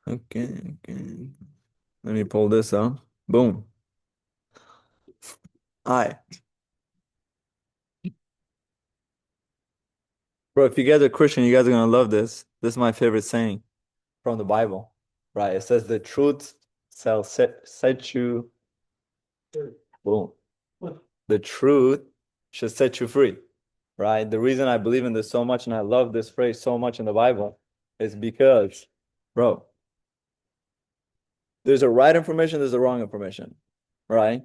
Okay. Let me pull this up. Boom. All right. Bro, if you guys are Christian, you guys are gonna love this. This is my favorite saying from the Bible. Right. It says the truth shall set you boom. The truth should set you free. Right? The reason I believe in this so much and I love this phrase so much in the Bible is because, bro, there's a right information, there's a wrong information. Right?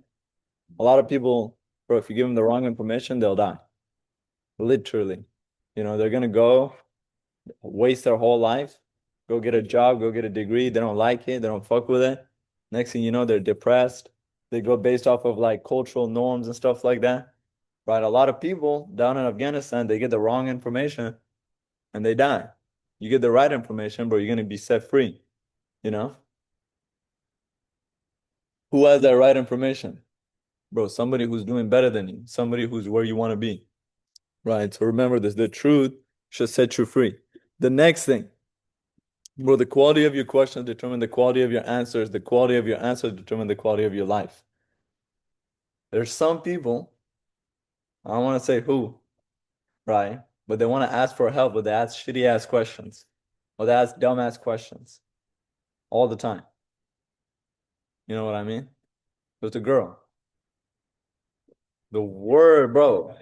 A lot of people, bro, if you give them the wrong information, they'll die. Literally. They're gonna go waste their whole life, go get a job, go get a degree. They don't like it, they don't fuck with it. Next thing you know, they're depressed. They go based off of like cultural norms and stuff like that. Right? A lot of people down in Afghanistan, they get the wrong information and they die. You get the right information, bro, you're gonna be set free, you know? Who has that right information? Bro, somebody who's doing better than you, somebody who's where you want to be. Right. So remember this, the truth should set you free. The next thing, bro, the quality of your questions determine the quality of your answers. The quality of your answers determine the quality of your life. There's some people, I don't want to say who, right? But they want to ask for help, but they ask shitty ass questions. Or they ask dumb ass questions all the time. You know what I mean? With a girl. The word, bro.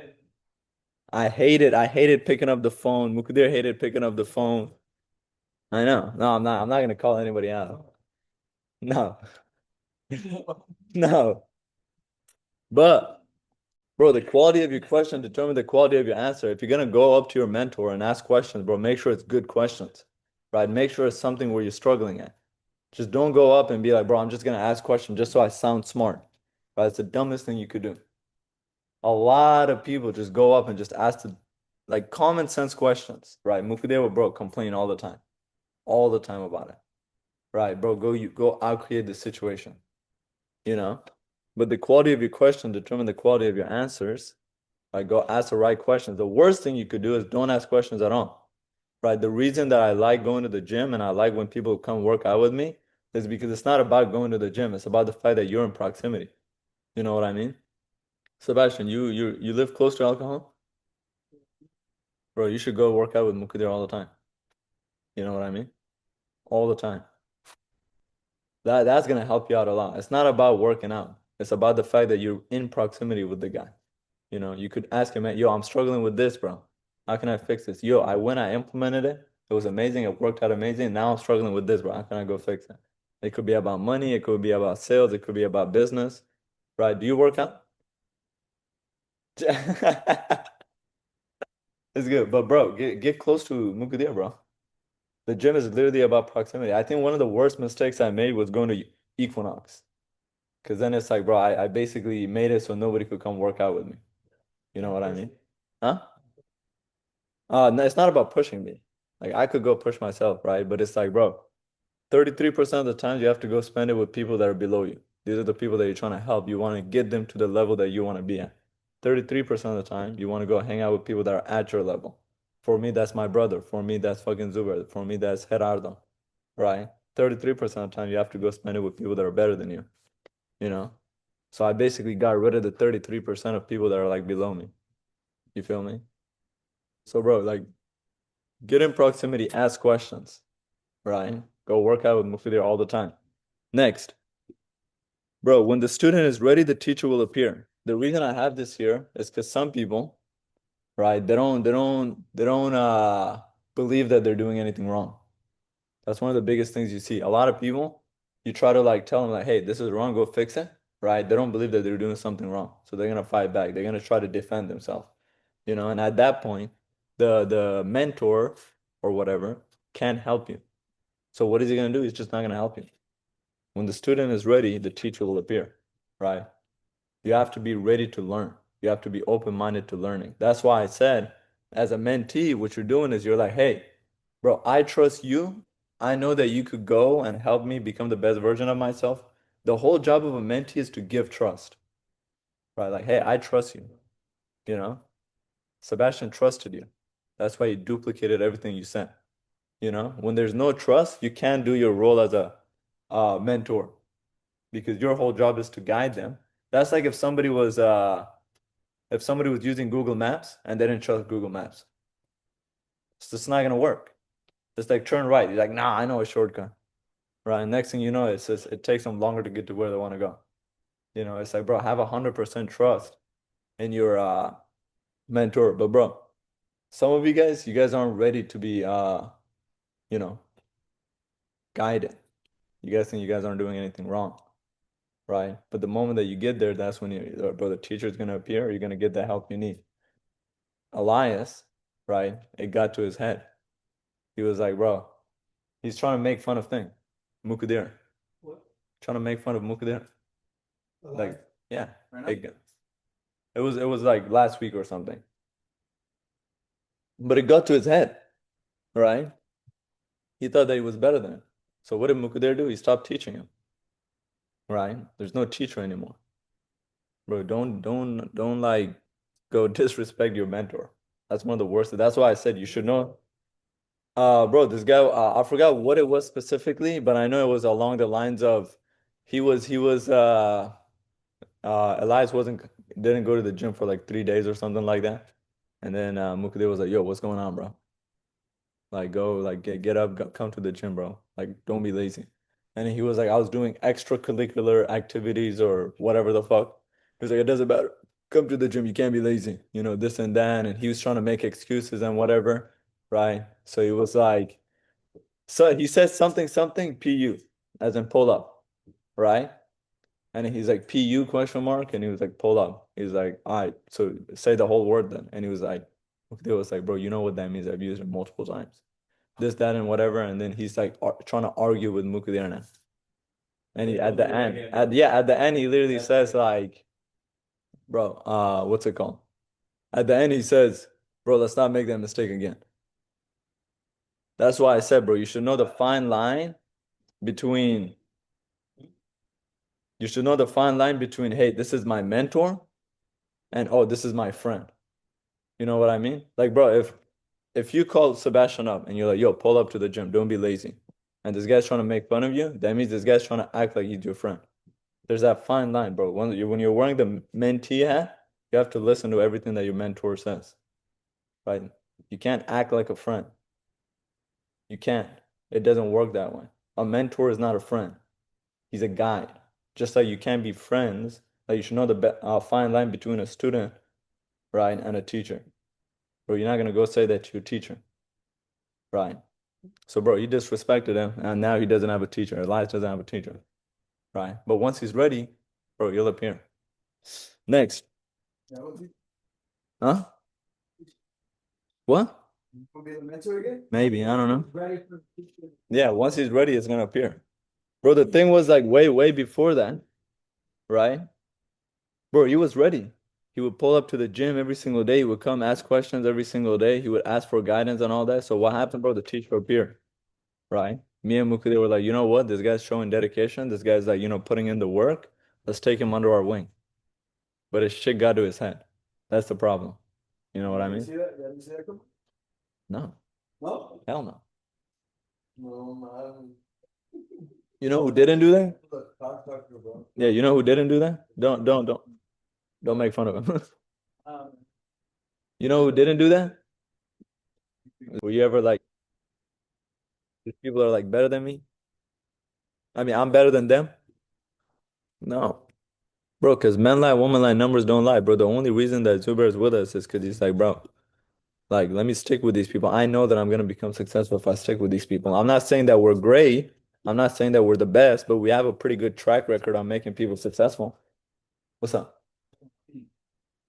I hate it. I hated picking up the phone. Mukudir hated picking up the phone. I know. No, I'm not. I'm not gonna call anybody out. No. No. But bro, the quality of your question determines the quality of your answer. If you're gonna go up to your mentor and ask questions, bro, make sure it's good questions, right? Make sure it's something where you're struggling at. Just don't go up and be like, bro, I'm just gonna ask questions just so I sound smart, right? It's the dumbest thing you could do. A lot of people just go up and just ask the like common sense questions, right? Mukudeo, bro, complain all the time about it, right? Bro, go out create the situation, you know? But the quality of your question determine the quality of your answers. Like go ask the right questions. The worst thing you could do is don't ask questions at all. Right? The reason that I like going to the gym and I like when people come work out with me is because it's not about going to the gym. It's about the fact that you're in proximity. You know what I mean? Sebastian, you live close to alcohol? Bro, you should go work out with Mukadir all the time. You know what I mean? All the time. That's gonna help you out a lot. It's not about working out. It's about the fact that you're in proximity with the guy. You could ask him, yo, I'm struggling with this, bro. How can I fix this? Yo, when I implemented it, it was amazing. It worked out amazing. Now I'm struggling with this, bro. How can I go fix it? It could be about money. It could be about sales. It could be about business, right? Do you work out? It's good, but bro, get close to Mukadir, bro. The gym is literally about proximity. I think one of the worst mistakes I made was going to Equinox, because then it's like, bro, I basically made it so nobody could come work out with me. You know what I mean? Huh? No, it's not about pushing me. Like I could go push myself, right? But it's like, bro, 33% of the time you have to go spend it with people that are below you. These are the people that you're trying to help. You want to get them to the level that you want to be at. 33% of the time, you want to go hang out with people that are at your level. For me, that's my brother. For me, that's fucking Zuber. For me, that's Gerardo, right? 33% of the time, you have to go spend it with people that are better than you, you know? So I basically got rid of the 33% of people that are like below me. You feel me? So, bro, like, get in proximity, ask questions, right? Go work out with Mufidir all the time. Next, bro, when the student is ready, the teacher will appear. The reason I have this here is because some people, right, they don't believe that they're doing anything wrong. That's one of the biggest things you see. A lot of people, you try to like tell them like, hey, this is wrong, go fix it, right? They don't believe that they're doing something wrong. So they're gonna fight back. They're gonna try to defend themselves. And at that point, the mentor or whatever can't help you. So what is he gonna do? He's just not gonna help you. When the student is ready, the teacher will appear, right? You have to be ready to learn. You have to be open-minded to learning. That's why I said, as a mentee, what you're doing is you're like, hey, bro, I trust you. I know that you could go and help me become the best version of myself. The whole job of a mentee is to give trust, right? Like, hey, I trust you, you know? Sebastian trusted you. That's why he duplicated everything you said. You know, when there's no trust, you can't do your role as a mentor because your whole job is to guide them. That's like if somebody was using Google Maps and they didn't trust Google Maps. It's just not gonna work. It's like turn right. You're like, nah, I know a shortcut. Right. And next thing you know, it's just it takes them longer to get to where they want to go. You know, it's like, bro, have 100% trust in your mentor. But bro, some of you guys aren't ready to be you know, guided. You guys think you guys aren't doing anything wrong, right? But the moment that you get there, that's when bro, the teacher's gonna appear, you're gonna get the help you need. Elias, right? It got to his head. He was like, bro, he's trying to make fun of thing. Mukadir. What? Trying to make fun of Mukadir. Like, yeah. Right it was like last week or something. But it got to his head, right? He thought that he was better than him. So what did Mukadir do? He stopped teaching him, right? There's no teacher anymore. Bro, don't like go disrespect your mentor. That's one of the worst. That's why I said you should know. Bro, this guy, I forgot what it was specifically, but I know it was along the lines of he was Elias wasn't didn't go to the gym for like 3 days or something like that. And then Mukadir was like, yo, what's going on, bro? Like go like get up, come to the gym, bro. Like don't be lazy. And he was like, I was doing extracurricular activities or whatever the fuck. He was like, it doesn't matter. Come to the gym. You can't be lazy. You know, this and that. And he was trying to make excuses and whatever. Right. So he was like, so he said something PU, as in pull up. Right. And he's like, PU question mark. And he was like, pull up. He's like, all right, so say the whole word then. And he was like, it was like, bro, you know what that means? I've used it multiple times. This, that, and whatever. And then he's like trying to argue with Mukdirna. And he at the end, at the end, he literally says like, bro, what's it called? At the end, he says, bro, let's not make that mistake again. That's why I said, bro, you should know the fine line between you should know the fine line between, hey, this is my mentor and oh, this is my friend. You know what I mean? Like, bro, if you call Sebastian up and you're like, yo, pull up to the gym, don't be lazy. And this guy's trying to make fun of you, that means this guy's trying to act like he's your friend. There's that fine line, bro. When you're wearing the mentee hat, you have to listen to everything that your mentor says, right? You can't act like a friend. You can't. It doesn't work that way. A mentor is not a friend. He's a guide. Just like you can't be friends, like you should know the fine line between a student, right, and a teacher. Bro, you're not gonna go say that to your teacher, right? So, bro, you disrespected him, and now he doesn't have a teacher. Elias doesn't have a teacher, right? But once he's ready, bro, he'll appear. Next. Huh? What? Maybe, I don't know. Yeah, once he's ready, it's gonna appear. Bro, the thing was like way before that, right? Bro, he was ready. He would pull up to the gym every single day. He would come ask questions every single day. He would ask for guidance and all that. So what happened, bro? The teacher appeared, right? Me and Mukudi were like, you know what? This guy's showing dedication. This guy's like, putting in the work. Let's take him under our wing. But his shit got to his head. That's the problem. You know what I mean? See that? You see that? No. No? Hell no. No, man. You know who didn't do that? Yeah, you know who didn't do that? Don't make fun of him. You know who didn't do that? Were you ever like, these people are like better than me? I mean, I'm better than them? No. Bro, because men lie, women lie, numbers don't lie, bro. The only reason that Zubair is with us is because he's like, bro, like, let me stick with these people. I know that I'm going to become successful if I stick with these people. I'm not saying that we're great. I'm not saying that we're the best, but we have a pretty good track record on making people successful. What's up?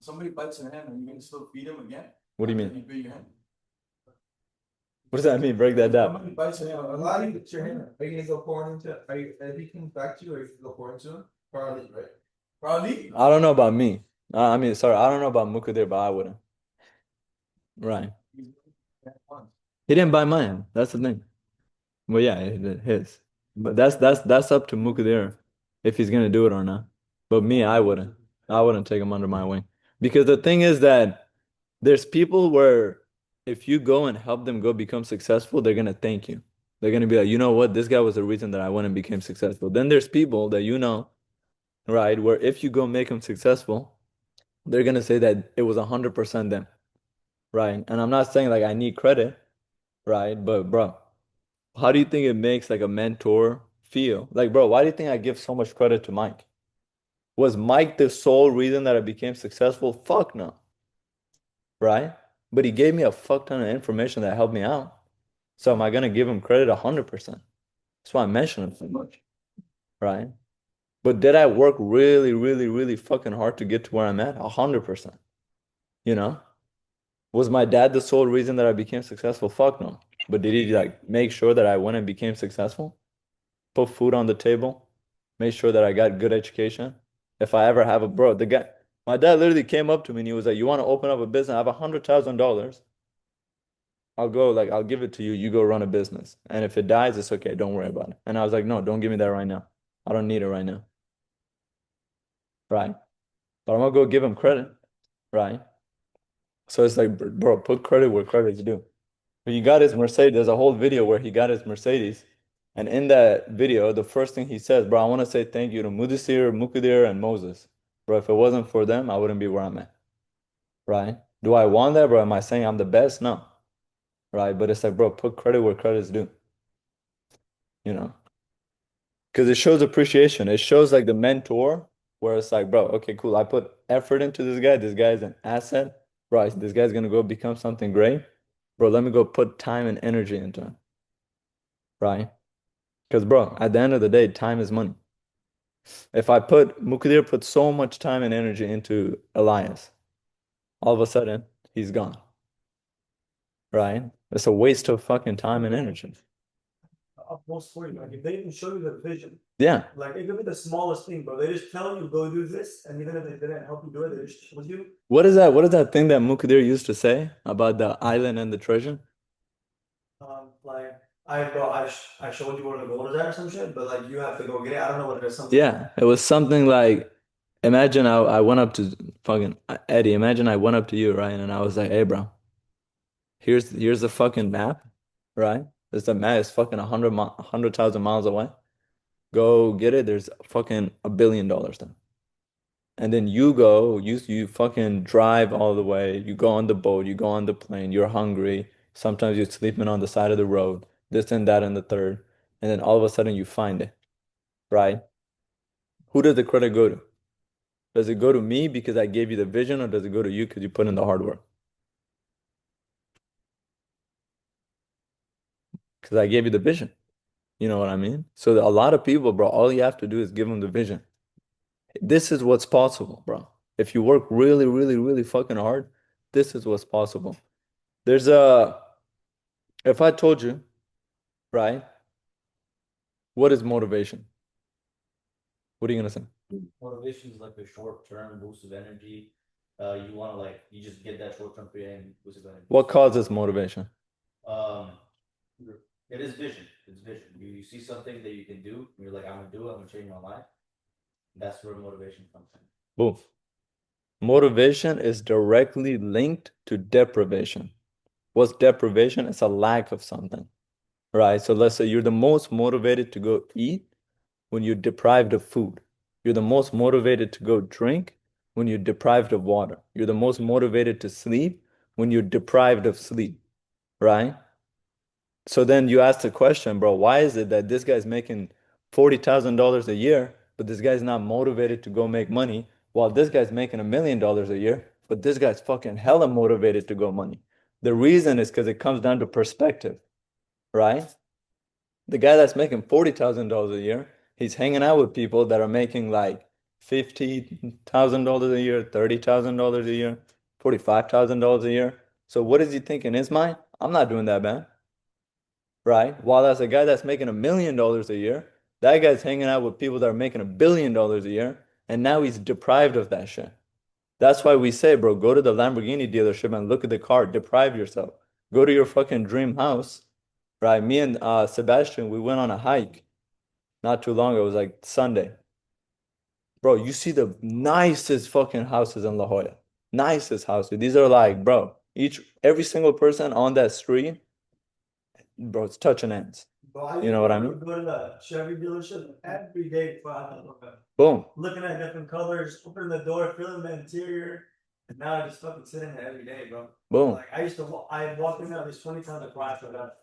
Somebody bites your hand and you can still feed him again? What do you mean? You what does that mean? Break that down. Somebody bites your hand. A lot of you your hand. Are you gonna go pour into? Are you? If he comes back to you, or you go pour into him? Probably, right? Probably. I don't know about me. I mean, sorry, I don't know about Mukadir, but I wouldn't. Right. He didn't buy mine. That's the thing. Well, yeah, his. But that's up to Mukadir if he's gonna do it or not. But me, I wouldn't. I wouldn't take him under my wing because the thing is that there's people where if you go and help them go become successful, they're gonna thank you. They're gonna be like, you know what, this guy was the reason that I went and became successful. Then there's people that you know, right, where if you go make them successful, they're gonna say that it was 100% them, right? And I'm not saying like I need credit, right? But bro, how do you think it makes like a mentor feel? Like, bro, why do you think I give so much credit to Mike? Was Mike the sole reason that I became successful? Fuck no, right? But he gave me a fuck ton of information that helped me out. So am I gonna give him credit 100%? That's why I mention him so much, right? But did I work really, really, really fucking hard to get to where I'm at? 100%. You know? Was my dad the sole reason that I became successful? Fuck no. But did he like make sure that I went and became successful? Put food on the table, make sure that I got good education. If I ever have a bro, the guy, my dad literally came up to me and he was like, "You want to open up a business? I have $100,000. I'll go, like, I'll give it to you. You go run a business. And if it dies, it's okay. Don't worry about it." And I was like, "No, don't give me that right now. I don't need it right now." Right? But I'm gonna go give him credit. Right? So it's like, bro, put credit where credit's due. But he got his Mercedes. There's a whole video where he got his Mercedes. And in that video, the first thing he says, bro, I want to say thank you to Mudasir, Mukadir, and Moses. Bro, if it wasn't for them, I wouldn't be where I'm at. Right? Do I want that, bro? Am I saying I'm the best? No. Right? But it's like, bro, put credit where credit's due. You know? Because it shows appreciation. It shows like the mentor, where it's like, bro, okay, cool. I put effort into this guy. This guy is an asset. Bro, this guy's gonna go become something great. Bro, let me go put time and energy into him. Right? Because, bro, at the end of the day, time is money. If I put Mukadir put so much time and energy into Elias, all of a sudden he's gone, right? It's a waste of fucking time and energy. Utmost for you. Like if they didn't show you the vision, Yeah. like it could be the smallest thing, but they just tell you go do this, and even if they didn't help you do it, they just showed you. What is that? What is that thing that Mukadir used to say about the island and the treasure? Like I showed you where the gold is at or some shit, but like you have to go get it. I don't know what it is. Something. Yeah, it was something like, imagine I went up to fucking Eddie. Imagine I went up to you, right? And I was like, hey, bro, here's the fucking map, right? There's the map. It's fucking 100,000 miles away. Go get it. There's fucking $1 billion there. And then you go, you fucking drive all the way. You go on the boat, you go on the plane, you're hungry. Sometimes you're sleeping on the side of the road, this and that and the third. And then all of a sudden you find it, right? Who does the credit go to? Does it go to me because I gave you the vision, or does it go to you because you put in the hard work? Because I gave you the vision. You know what I mean? So a lot of people, bro, all you have to do is give them the vision. This is what's possible, bro. If you work really, really, really fucking hard, this is what's possible. There's a, if I told you, right, what is motivation? What are you gonna say? Motivation is like a short-term boost of energy. You want to like you just get that short-term creating boost of energy. What causes motivation? Um, it is vision. It's vision. You see something that you can do, and you're like, I'm gonna do it. I'm gonna change my life. That's where motivation comes in. Boom. Motivation is directly linked to deprivation. What's deprivation? It's a lack of something, right? So let's say you're the most motivated to go eat when you're deprived of food. You're the most motivated to go drink when you're deprived of water. You're the most motivated to sleep when you're deprived of sleep, right? So then you ask the question, bro, why is it that this guy's making $40,000 a year, but this guy's not motivated to go make money, while this guy's making $1 million a year, but this guy's fucking hella motivated to go money? The reason is because it comes down to perspective, right? The guy that's making $40,000 a year, he's hanging out with people that are making like $50,000 a year, $30,000 a year, $45,000 a year. So what does he think in his mind? I'm not doing that, man. Right? While as a guy that's making $1 million a year, that guy's hanging out with people that are making $1 billion a year, and now he's deprived of that shit. That's why we say, bro, go to the Lamborghini dealership and look at the car, deprive yourself. Go to your fucking dream house, right? Me and Sebastian, we went on a hike not too long ago. It was like Sunday. Bro, you see the nicest fucking houses in La Jolla. Nicest houses. These are like, bro, every single person on that street, bro, it's touching hands. Bro, You know what I mean? would go to the Chevy dealership every day before I had to look at. Boom. Looking at different colors, opening the door, feeling the interior. And now I just fucking sit in there every day, bro. Boom. Like I walked in there at least 20 times a class for that.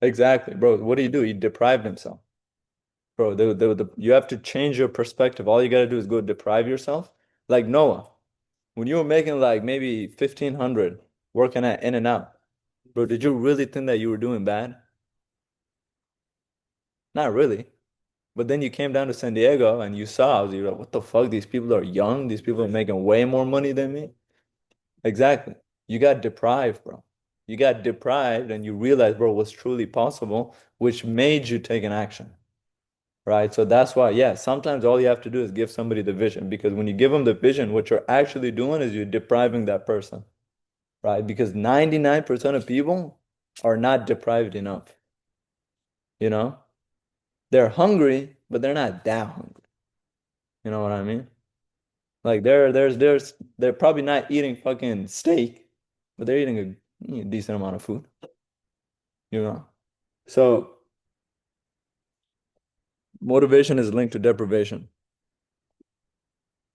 Exactly, bro. What do? He deprived himself. Bro, you have to change your perspective. All you gotta do is go deprive yourself. Like Noah, when you were making like maybe 1500 working at In and Out, bro, did you really think that you were doing bad? Not really. But then you came down to San Diego and you saw, you're like, what the fuck? These people are young. These people are making way more money than me. Exactly. You got deprived, bro. You got deprived and you realized, bro, what's truly possible, which made you take an action. Right? So that's why, yeah, sometimes all you have to do is give somebody the vision because when you give them the vision, what you're actually doing is you're depriving that person. Right? Because 99% of people are not deprived enough. You know? They're hungry, but they're not that hungry. You know what I mean? Like they're probably not eating fucking steak, but they're eating a decent amount of food, you know? So motivation is linked to deprivation.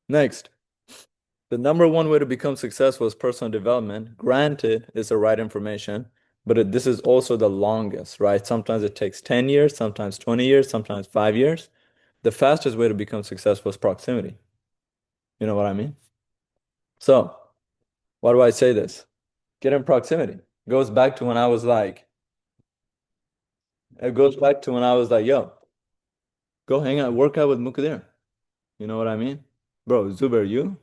Next, the number one way to become successful is personal development. Granted, it's the right information, but this is also the longest, right? Sometimes it takes 10 years, sometimes 20 years, sometimes 5 years. The fastest way to become successful is proximity. You know what I mean? So, why do I say this? Get in proximity. Goes back to when I was like, it goes back to when I was like, yo, go hang out, work out with Mukadir. You know what I mean? Bro, Zubair, you're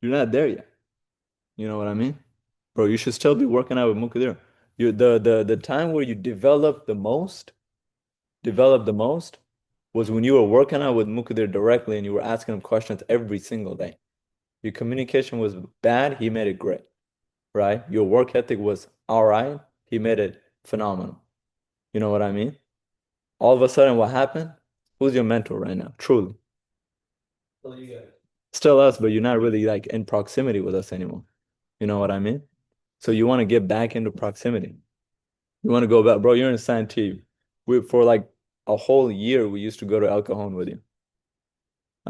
not there yet. You know what I mean? Bro, you should still be working out with Mukadir. The time where you developed the most was when you were working out with Mukadir directly and you were asking him questions every single day. Your communication was bad, he made it great, right? Your work ethic was all right, he made it phenomenal. You know what I mean? All of a sudden, what happened? Who's your mentor right now? Truly. So you guys. Still us, but you're not really like in proximity with us anymore. You know what I mean? So you want to get back into proximity. You want to go back, bro. You're in Santee. For like a whole year, we used to go to El Cajon with you.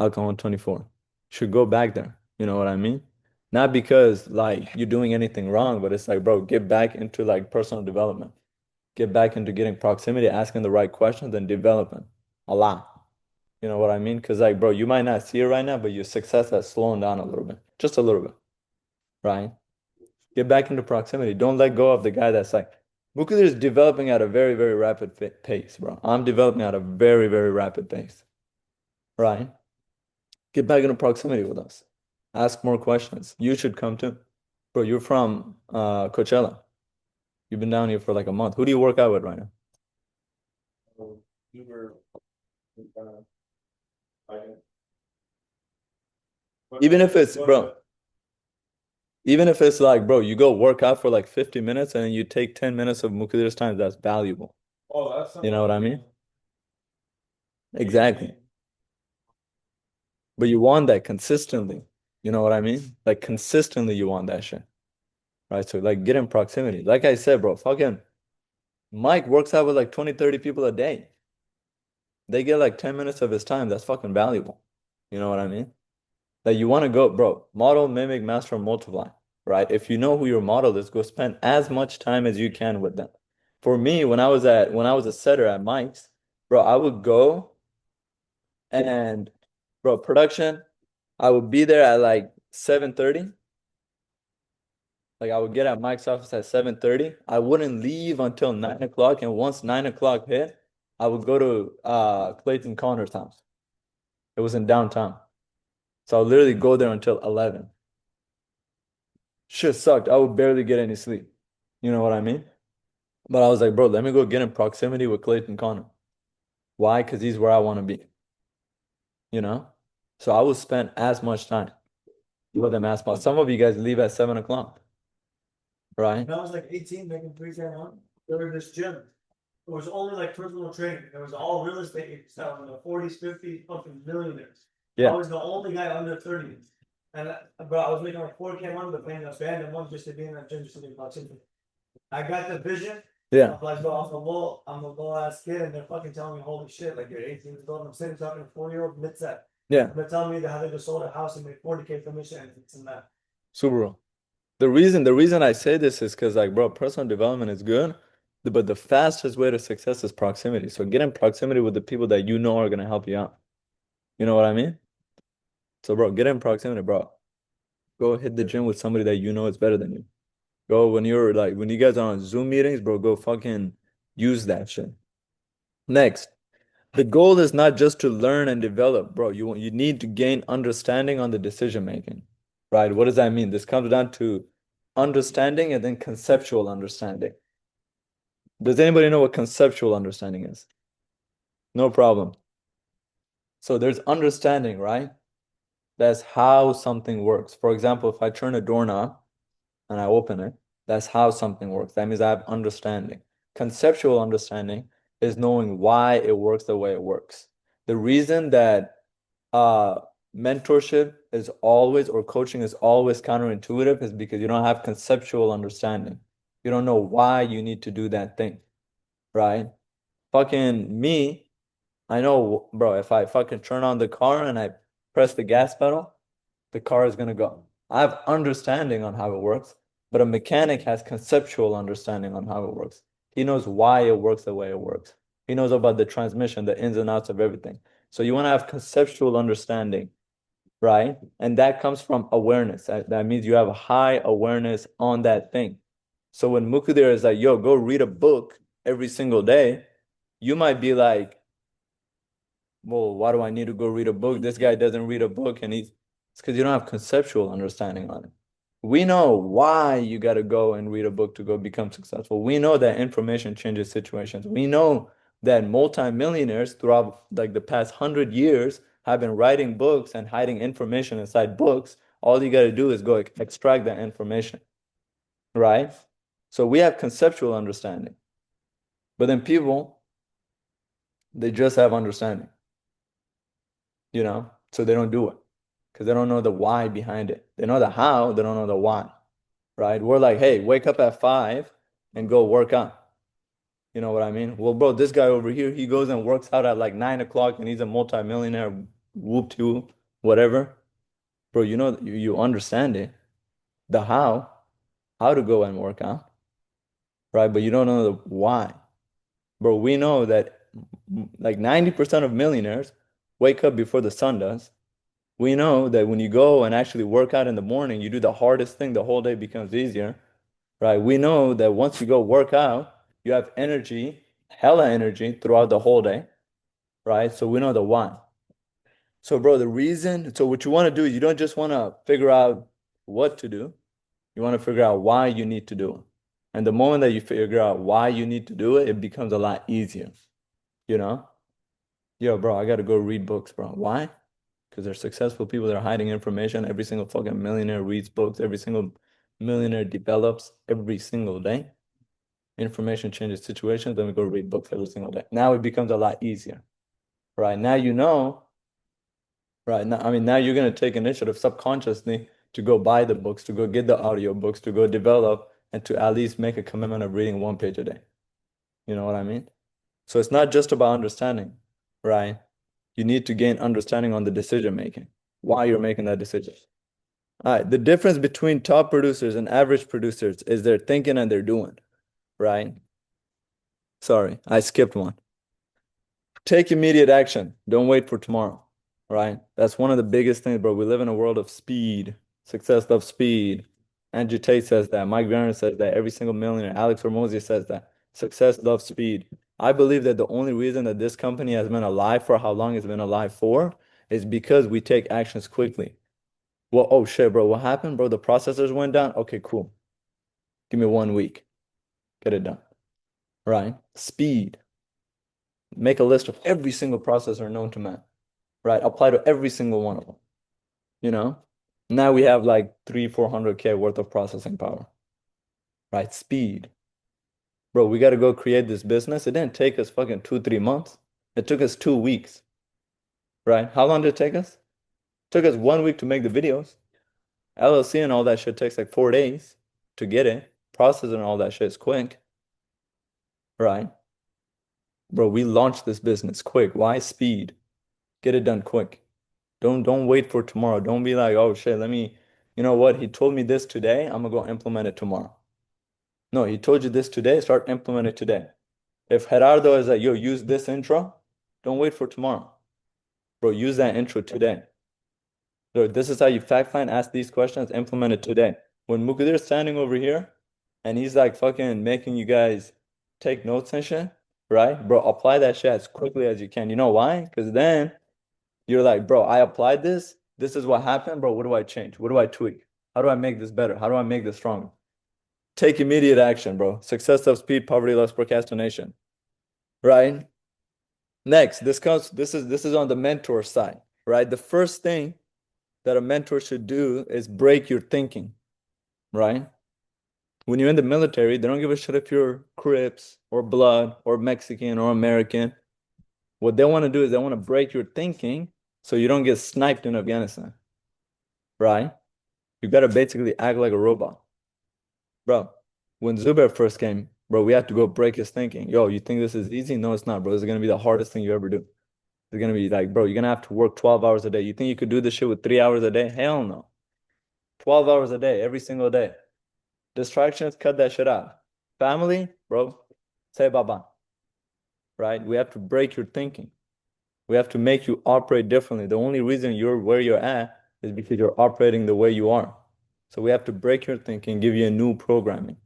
El Cajon 24. Should go back there. You know what I mean? Not because like you're doing anything wrong, but it's like, bro, get back into like personal development. Get back into getting proximity, asking the right questions, and developing a lot. You know what I mean? Because like, bro, you might not see it right now, but your success has slowed down a little bit, just a little bit, right? Get back into proximity. Don't let go of the guy that's like, Mukadir is developing at a very, very rapid pace, bro. I'm developing at a very, very rapid pace, right? Get back into proximity with us. Ask more questions. You should come too. Bro, you're from Coachella. You've been down here for like a month. Who do you work out with right now? You were fighting. Even if it's, bro, even if it's like, bro, you go work out for like 50 minutes and you take 10 minutes of Mukadir's time, that's valuable. Oh, that's You know what I mean? Exactly. But you want that consistently. You know what I mean? Like consistently you want that shit. Right? So like get in proximity. Like I said, bro, fucking Mike works out with like 20, 30 people a day. They get like 10 minutes of his time. That's fucking valuable. You know what I mean? Like you want to go, bro, model, mimic, master, multiply. Right? If you know who your model is, go spend as much time as you can with them. For me, when I was a setter at Mike's, bro, I would go and bro, production, I would be there at like 7:30. Like I would get at Mike's office at 7:30. I wouldn't leave until 9 o'clock. And once 9 o'clock hit, I would go to Clayton Connor's house. It was in downtown. So I would literally go there until 11. Shit sucked. I would barely get any sleep. You know what I mean? But I was like, bro, let me go get in proximity with Clayton Connor. Why? Because he's where I want to be. You know? So I would spend as much time with them as possible. Some of you guys leave at 7 o'clock, right? When I was like 18, making 3K a month, there was this gym. It was only like personal training. It was all real estate selling the 40s, 50s, fucking millionaires. I Yeah. was the only guy under 30. And bro, I was making like 4K a month, but paying a band a month just to be in that gym, just to be proximity. I got the vision. Yeah. I'm like, bro, I'm a little ass kid, and they're fucking telling me, holy shit, like you're 18 years old. I'm sitting talking to 4-year-old mid-set. Yeah. They're telling me that how they just sold a house and made 40K commission and this and that. Super. The reason I say this is because like, bro, personal development is good, but the fastest way to success is proximity. So get in proximity with the people that you know are gonna help you out. You know what I mean? So, bro, get in proximity, bro. Go hit the gym with somebody that you know is better than you. Go when you guys are on Zoom meetings, bro, go fucking use that shit. Next, the goal is not just to learn and develop, bro. You need to gain understanding on the decision making, right? What does that mean? This comes down to understanding and then conceptual understanding. Does anybody know what conceptual understanding is? No problem. So there's understanding, right? That's how something works. For example, if I turn a doorknob and I open it, that's how something works. That means I have understanding. Conceptual understanding is knowing why it works the way it works. The reason that uh mentorship is always or coaching is always counterintuitive is because you don't have conceptual understanding. You don't know why you need to do that thing, right? Fucking me, I know, bro, if I fucking turn on the car and I press the gas pedal, the car is gonna go. I have understanding on how it works, but a mechanic has conceptual understanding on how it works. He knows why it works the way it works. He knows about the transmission, the ins and outs of everything. So you want to have conceptual understanding, right? And that comes from awareness. That means you have a high awareness on that thing. So when Mukudera is like, yo, go read a book every single day, you might be like, well, why do I need to go read a book? This guy doesn't read a book and it's because you don't have conceptual understanding on it. We know why you got to go and read a book to go become successful. We know that information changes situations. We know that multimillionaires throughout like the past 100 years have been writing books and hiding information inside books. All you got to do is go extract that information, right? So we have conceptual understanding. But then people, they just have understanding, so they don't do it because they don't know the why behind it. They know the how, they don't know the why, right? We're like, hey, wake up at 5 and go work out. You know what I mean? Well, bro, this guy over here, he goes and works out at like 9 o'clock and he's a multimillionaire, whoop to whatever. Bro, you understand it, the how to go and work out, right? But you don't know the why. Bro, we know that like 90% of millionaires wake up before the sun does. We know that when you go and actually work out in the morning, you do the hardest thing, the whole day becomes easier, right? We know that once you go work out, you have energy, hella energy throughout the whole day, right? So we know the why. So, bro, so what you want to do is you don't just want to figure out what to do, you want to figure out why you need to do it. And the moment that you figure out why you need to do it, it becomes a lot easier, you know? Yo, bro, I got to go read books, bro. Why? Because they're successful people that are hiding information. Every single fucking millionaire reads books. Every single millionaire develops every single day. Information changes situations. Then we go read books every single day. Now it becomes a lot easier, right? Now you know, right? Now, I mean, now you're gonna take initiative subconsciously to go buy the books, to go get the audio books, to go develop, and to at least make a commitment of reading one page a day. You know what I mean? So it's not just about understanding, right? You need to gain understanding on the decision making, why you're making that decision. All right, the difference between top producers and average producers is their thinking and their doing, right? Sorry, I skipped one. Take immediate action. Don't wait for tomorrow, right? That's one of the biggest things, bro. We live in a world of speed. Success loves speed. Andrew Tate says that. Mike Vernon says that. Every single millionaire. Alex Hormozi says that. Success loves speed. I believe that the only reason that this company has been alive for how long it's been alive for is because we take actions quickly. Well, oh shit, bro. What happened, bro? The processors went down. Okay, cool. Give me 1 week. Get it done. Right? Speed. Make a list of every single processor known to man. Right? Apply to every single one of them. You know? Now we have like 400K worth of processing power. Right? Speed. Bro, we got to go create this business. It didn't take us fucking 2, 3 months. It took us 2 weeks. Right? How long did it take us? It took us 1 week to make the videos. LLC and all that shit takes like 4 days to get it. Processing and all that shit is quick, right? Bro, we launched this business quick. Why speed? Get it done quick. Don't wait for tomorrow. Don't be like, oh shit, you know what? He told me this today. I'm gonna go implement it tomorrow. No, he told you this today. Start implementing it today. If Gerardo is like, yo, use this intro, don't wait for tomorrow. Bro, use that intro today. So this is how you fact find, ask these questions, implement it today. When Mukadir's standing over here and he's like fucking making you guys take notes and shit, right? Bro, apply that shit as quickly as you can. You know why? Because then you're like, bro, I applied this. This is what happened, bro. What do I change? What do I tweak? How do I make this better? How do I make this stronger? Take immediate action, bro. Success of speed, poverty loves procrastination. Right? Next, this is on the mentor side, right? The first thing that a mentor should do is break your thinking, right? When you're in the military, they don't give a shit if you're Crips or Blood or Mexican or American. What they want to do is they want to break your thinking so you don't get sniped in Afghanistan, right? You gotta basically act like a robot. Bro, when Zubair first came, bro, we had to go break his thinking. Yo, you think this is easy? No, it's not, bro. This is gonna be the hardest thing you ever do. It's gonna be like, bro, you're gonna have to work 12 hours a day. You think you could do this shit with 3 hours a day? Hell no. 12 hours a day, every single day. Distractions, cut that shit out. Family, bro, say bye-bye. Right? We have to break your thinking. We have to make you operate differently. The only reason you're where you're at is because you're operating the way you are. So we have to break your thinking, give you a new programming,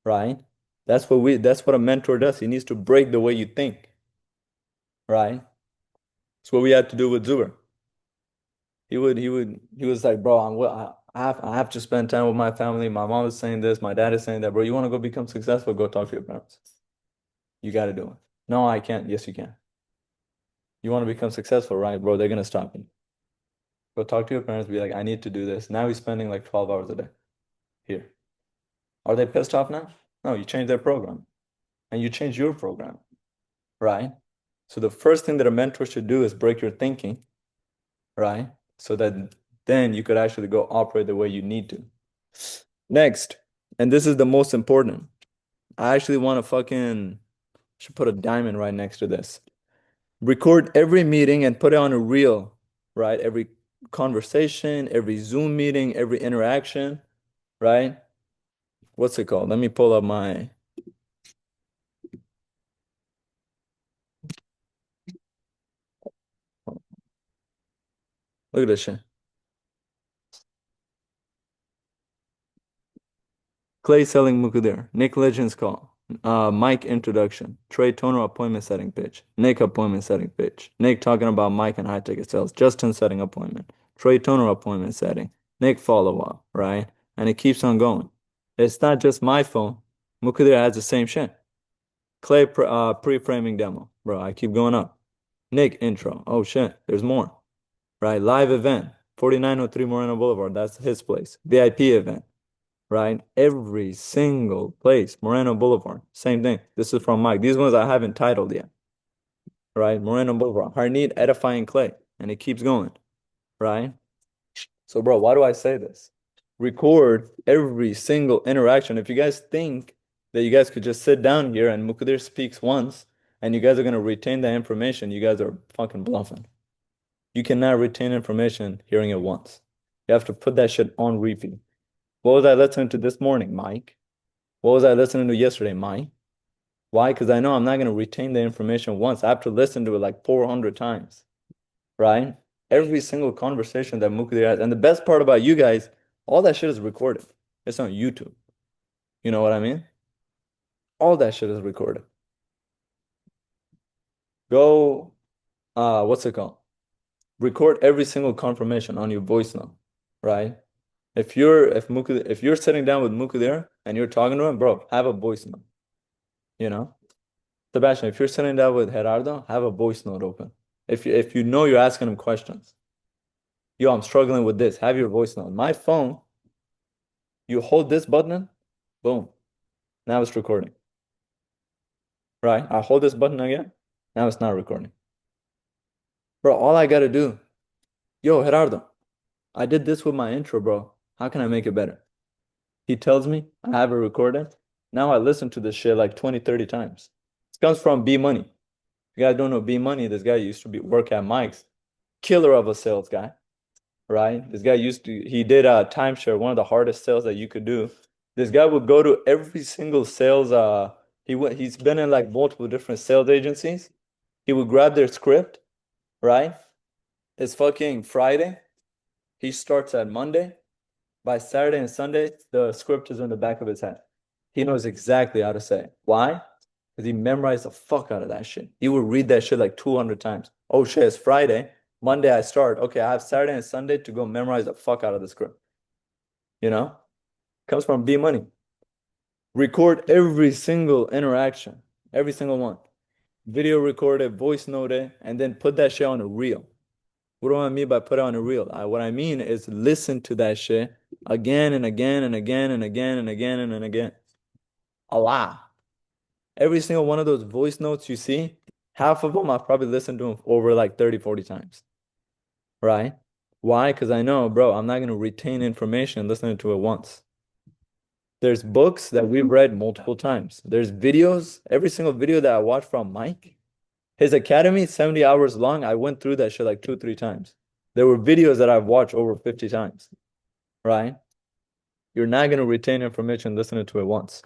right? That's what a mentor does. He needs to break the way you think, right? That's what we had to do with Zuber. He was like, bro, I have to spend time with my family. My mom is saying this, my dad is saying that, bro. You want to go become successful? Go talk to your parents. You got to do it. No, I can't. Yes, you can. You want to become successful, right, bro? They're gonna stop you. Go talk to your parents, be like, I need to do this. Now he's spending like 12 hours a day here. Are they pissed off now? No, you change their program and you change your program, right? So the first thing that a mentor should do is break your thinking, right? So that then you could actually go operate the way you need to. Next, and this is the most important. I actually want to should put a diamond right next to this. Record every meeting and put it on a reel, right? Every conversation, every Zoom meeting, every interaction, right? What's it called? Let me pull up my. Look at this shit. Clay selling Mukudir. Nick Legends call. Mike introduction. Trey Toner appointment setting pitch. Nick appointment setting pitch. Nick talking about Mike and high ticket sales. Justin setting appointment. Trey Toner appointment setting. Nick follow up, right? And it keeps on going. It's not just my phone. Mukudir has the same shit. Clay pre-framing demo. Bro, I keep going up. Nick intro. Oh shit, there's more. Right? Live event. 4903 Moreno Boulevard. That's his place. VIP event. Right? Every single place. Moreno Boulevard. Same thing. This is from Mike. These ones I haven't titled yet. Right? Moreno Boulevard. Harneed edifying Clay. And it keeps going. Right? So, bro, why do I say this? Record every single interaction. If you guys think that you guys could just sit down here and Mukadir speaks once and you guys are going to retain that information, you guys are fucking bluffing. You cannot retain information hearing it once. You have to put that shit on repeat. What was I listening to this morning, Mike? What was I listening to yesterday, Mike? Why? Because I know I'm not going to retain the information once. I have to listen to it like 400 times, right? Every single conversation that Mukadir has. And the best part about you guys, all that shit is recorded. It's on YouTube. You know what I mean? All that shit is recorded. Go, what's it called? Record every single confirmation on your voice note, right? If you're sitting down with Mukadir and you're talking to him, bro, have a voice note. You know? Sebastian, if you're sitting down with Gerardo, have a voice note open. If you know you're asking him questions. Yo, I'm struggling with this. Have your voice note. My phone, you hold this button, boom. Now it's recording. Right? I hold this button again. Now it's not recording. Bro, all I gotta do. Yo, Gerardo, I did this with my intro, bro. How can I make it better? He tells me, I have it recorded. Now I listen to this shit like 20, 30 times. This comes from B Money. If you guys don't know B Money, this guy used to work at Mike's. Killer of a sales guy, right? This guy he did a timeshare, one of the hardest sales that you could do. This guy would go to every single sales, he's been in like multiple different sales agencies. He would grab their script, right? It's fucking Friday. He starts at Monday. By Saturday and Sunday, the script is in the back of his head. He knows exactly how to say it. Why? Because he memorized the fuck out of that shit. He would read that shit like 200 times. Oh shit, it's Friday. Monday I start. Okay, I have Saturday and Sunday to go memorize the fuck out of the script. You know? Comes from B Money. Record every single interaction, every single one. Video record it, voice note it, and then put that shit on a reel. What do I mean by put it on a reel? What I mean is listen to that shit again and again and again and again and again and again. A lot. Every single one of those voice notes you see, half of them I've probably listened to them over like 30, 40 times. Right? Why? Because I know, bro, I'm not going to retain information listening to it once. There's books that we've read multiple times. There's videos, every single video that I watch from Mike. His academy, 70 hours long. I went through that shit like 2, 3 times. There were videos that I've watched over 50 times. Right? You're not going to retain information listening to it once.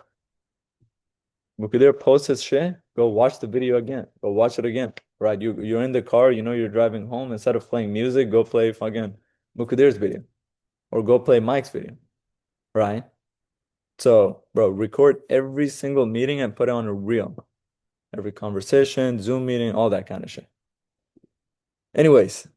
Mukadir posts his shit, go watch the video again. Go watch it again. Right? You're in the car, you know you're driving home. Instead of playing music, go play fucking Mukadir's video. Or go play Mike's video. Right? So, bro, record every single meeting and put it on a reel. Every conversation, Zoom meeting, all that kind of shit. Anyways,